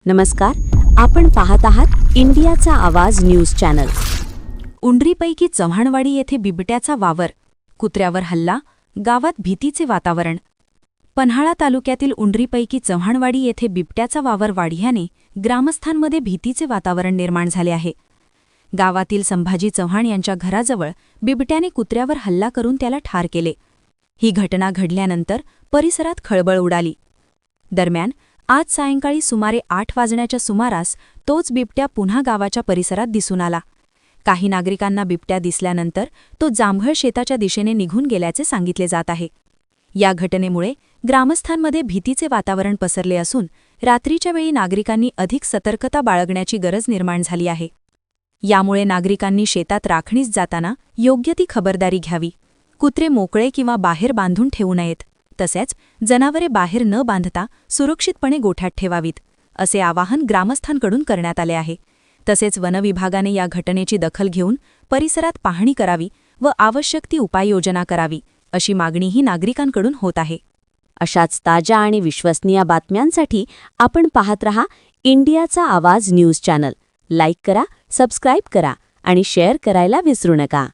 नमस्कार, आपण पाहत आहात इंडियाचा आवाज न्यूज चॅनल. उंडरीपैकी चव्हाणवाडी येथे बिबट्याचा वावर, कुत्र्यावर हल्ला, गावात भीतीचे वातावरण. पन्हाळा तालुक्यातील उंडरीपैकी चव्हाणवाडी येथे बिबट्याचा वावर वाढल्याने ग्रामस्थांमध्ये भीतीचे वातावरण निर्माण झाले आहे. गावातील संभाजी चव्हाण यांच्या घराजवळ बिबट्याने कुत्र्यावर हल्ला करून त्याला ठार केले. ही घटना घडल्यानंतर परिसरात खळबळ उडाली. दरम्यान आज सायंकाळी सुमारे 8 वाजण्याच्या सुमारास तोच बिबट्या पुन्हा गावाच्या परिसरात दिसून आला. काही नागरिकांना बिबट्या दिसल्यानंतर तो जांभळ शेताच्या दिशेने निघून गेल्याचे सांगितले जात आहे. या घटनेमुळे ग्रामस्थांमध्ये भीतीचे वातावरण पसरले असून रात्रीच्या वेळी नागरिकांनी अधिक सतर्कता बाळगण्याची गरज निर्माण झाली आहे. यामुळे नागरिकांनी शेतात राखणीस जाताना योग्य ती खबरदारी घ्यावी. कुत्रे मोकळे किंवा बाहेर बांधून ठेवू नयेत. तसेच जनावरे बाहेर न बांधता सुरक्षितपणे गोठ्यात ठेवावीत, असे आवाहन ग्रामस्थांकडून करण्यात आले आहे. तसेच वनविभागाने या घटनेची दखल घेऊन परिसरात पाहणी करावी व आवश्यक ती उपाययोजना करावी, अशी मागणीही नागरिकांकडून होत आहे. अशाच ताज्या आणि विश्वसनीय बातम्यांसाठी आपण पाहत रहा इंडियाचा आवाज न्यूज चॅनल. लाईक करा, सबस्क्राईब करा आणि शेअर करायला विसरू नका.